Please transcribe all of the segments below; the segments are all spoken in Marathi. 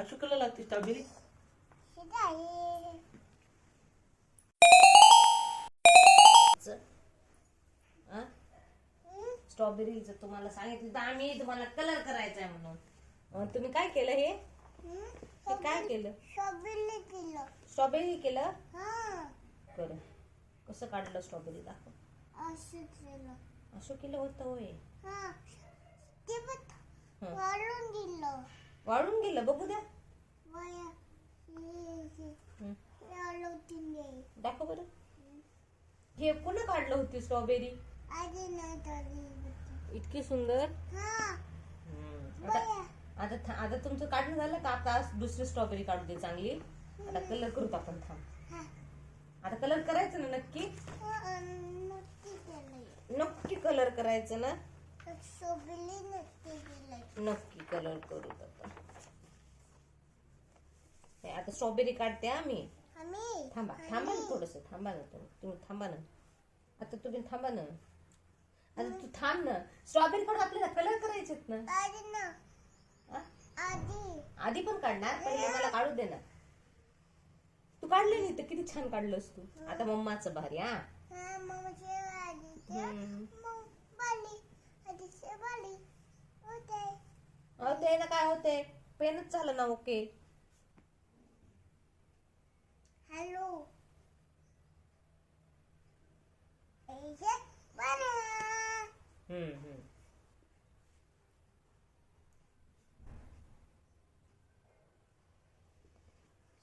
हसुकला लागते स्ट्रॉबेरी. स्ट्रॉबेरीचं तुम्हाला सांगितलं तर आम्ही तुम्हाला कलर करायचा आहे म्हणून तुम्ही काय केलं हे काय केलं? स्ट्रॉबेरी केलं. कर कसं काढलं स्ट्रॉबेरी दाखव. असं केलं होतं होय. वाळून गेलं बघू द्या. दाखव बरं. हे पुन्हा काढलं होती स्ट्रॉबेरी. इतकी सुंदर. आता आता तुमचं काढणं झालं का? आता दुसरी स्ट्रॉबेरी काढू दे चांगली. आता कलर करू आपण. थांब. आता कलर करायचं ना नक्की. नक्की कलर करायचं ना. नक्की कलर करू आता. आता स्ट्रॉबेरी काढते आम्ही. थांबा थांबा ना थोडस. थांबा ना तुम्ही थांबा ना. आता तुम्ही थांबा ना. आता तू थांब ना. स्ट्रॉबेरी काढून आपल्याला कलर करायचेत ना. आधी पण काढणार. पहिले मला काढू दे ना. तू काढले नाही तर किती छान काढलंस तू. आता मम्माचं भारी. होते ना. काय होते पेनच झालं ना. ओके. हॅलो.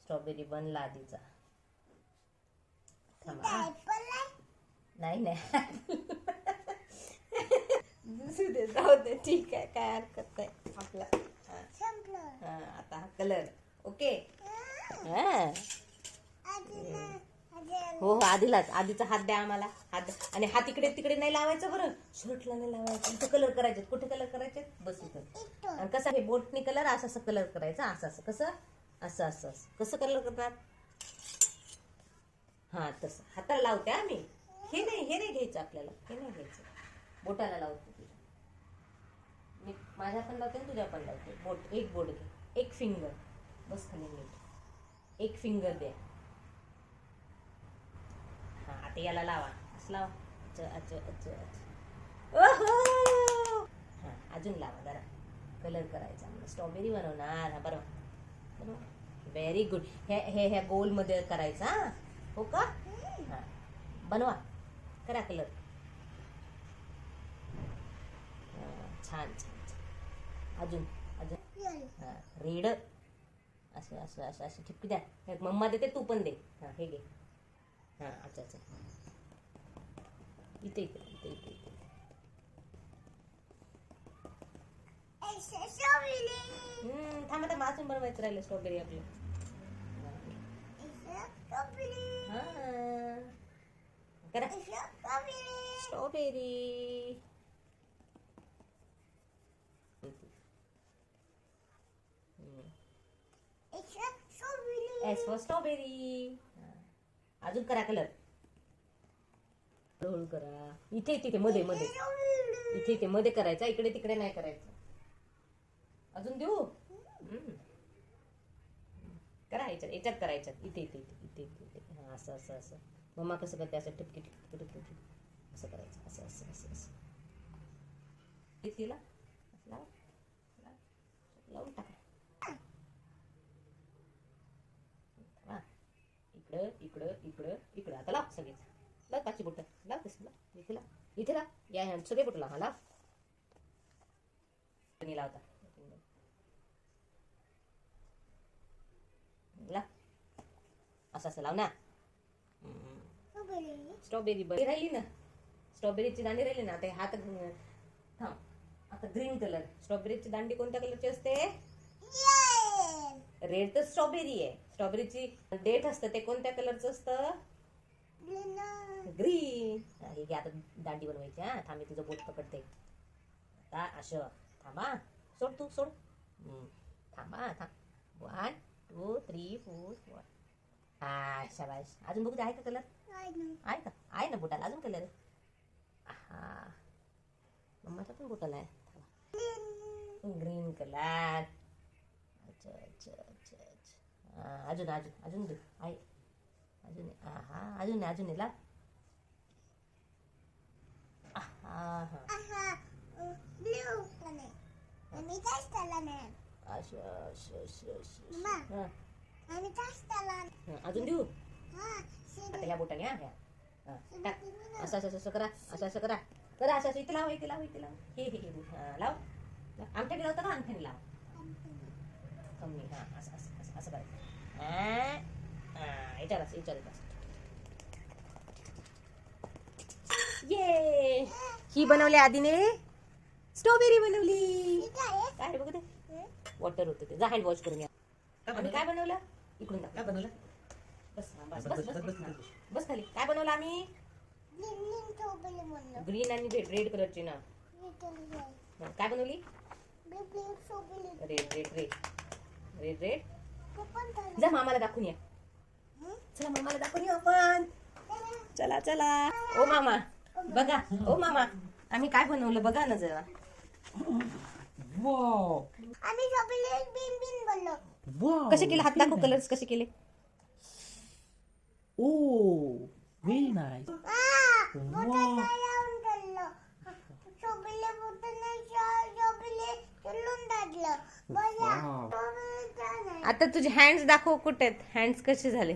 स्ट्रॉबेरी बनला आधीचा. नाही जाऊ दे. ठीक आहे काय हरकत नाही. आपला आता हा कलर. ओके. हो आधीचा हात द्या आम्हाला. हात आणि हात इकडे तिकडे नाही लावायचं बरं. शर्टला नाही लावायचं. इथं कलर करायचे. कुठे कलर करायचे? बस इथं. आणि कसं हे बोटनी कलर असं कलर करायचा. असं कसं असं कसं कलर करतात? तसं हाताला लावते आम्ही. हे नाही घ्यायचं आपल्याला. हे नाही घ्यायचं. बोटाला लावते. मी माझ्या पण लावते तुझ्या पण लावते. एक बोट घे. एक फिंगर. बस खाली नीट. एक फिंगर द्या. आता याला लावा. असं लावा. अजून लावा जरा. कलर करायचा. स्ट्रॉबेरी बनवणार. बरोबर. Very good. ह्या गोल मध्ये करायचा. हो का? बनवा. करा कलर. छान. अजून रेड. असं ठिपकी द्या. मम्मा देते तू पण दे. हे घे. अच्छा. इथे. थांबा अजून बनवायचं राहिलं स्ट्रॉबेरी आपलं. करा स्ट्रॉबेरी. S for strawberry. अजून करा कलर. हळूहळू करा. इथे मध्ये इथे मध्ये करायचा. इकडे तिकडे नाही करायचं. अजून देऊ. करा याच्यात करायच्यात. इथे. असं मम्मा कसं करते. असं टिपकी असं करायचं. असं तिला लावून टाका. इकडं. आता लाव सगळेच. लाव पाचशे बोट. लाव तसं लाव. इथे लाव. या सगळे बोट लाव. लाव. लावता ला. असं लाव ना. स्ट्रॉबेरी राहिली ना. स्ट्रॉबेरीची दांडी राहिली ना. आता हात थांब. आता ग्रीन कलर. स्ट्रॉबेरीची दांडी कोणत्या कलरची असते? रेड तर स्ट्रॉबेरी आहे. स्ट्रॉबेरीची डेट असतं ते कोणत्या कलरचं असतं? ग्रीन. हे घे. आता दांडी बनवायची. थांब तुझं बोट पकडते. आता असं थांबा. सोड. थांबा. 1 2 3 4 शाबाश. अजून बघू. आहे का कलर? आहे ना बोटाला अजून कलर. मम्माच्या पण बोटाला आहे ग्रीन कलर. अच्छा. अच्छा अच्छा अच्छा अजून अजून अजून दे आई अजून हा अजून अजून ला हा हा अच्छा अच्छा अच्छा अच्छा अजून देऊ आता ह्या बोटाने ह्या टाक असं असं असं करा असं असं करा करा असं असं इथे लाव इथे लाव इथे लाव हे बोट लाव अंगठ्याने लावतं का अंगठ्याने लाव कमी हा असं असं असं असं करायचं याच्यावर असं याच्यावर असं ये ही बनवली आधीने स्ट्रॉबेरी बनवली काय रे बघ ते वॉटर होतं ते जा हँड वॉश करून या आम्ही काय बनवलं इकडून काय बनवलं बस बस बस बस बस खाली काय बनवलं आम्ही ग्रीन आणि रेड कलरची ना काय बनवली red red red red red जा मामाला दाखवून या चला मामाला दाखवून येऊ आपण चला चला ओ मामा बघा ओ मामा आम्ही काय बनवलं बघा ना जरा आम्ही चॉकलेट बिन बिन बनलो कसे केले हात दाखव कलर्स कसे केले Oh, very nice. बोटाला लावून ठेवलं चॉकलेट बोटाला चॉकलेट चलून टाकलं बघा Wow. चॉकलेट नाही आता तुझे हँड्स दाखव कुठे आहेत हँड्स कसे झाले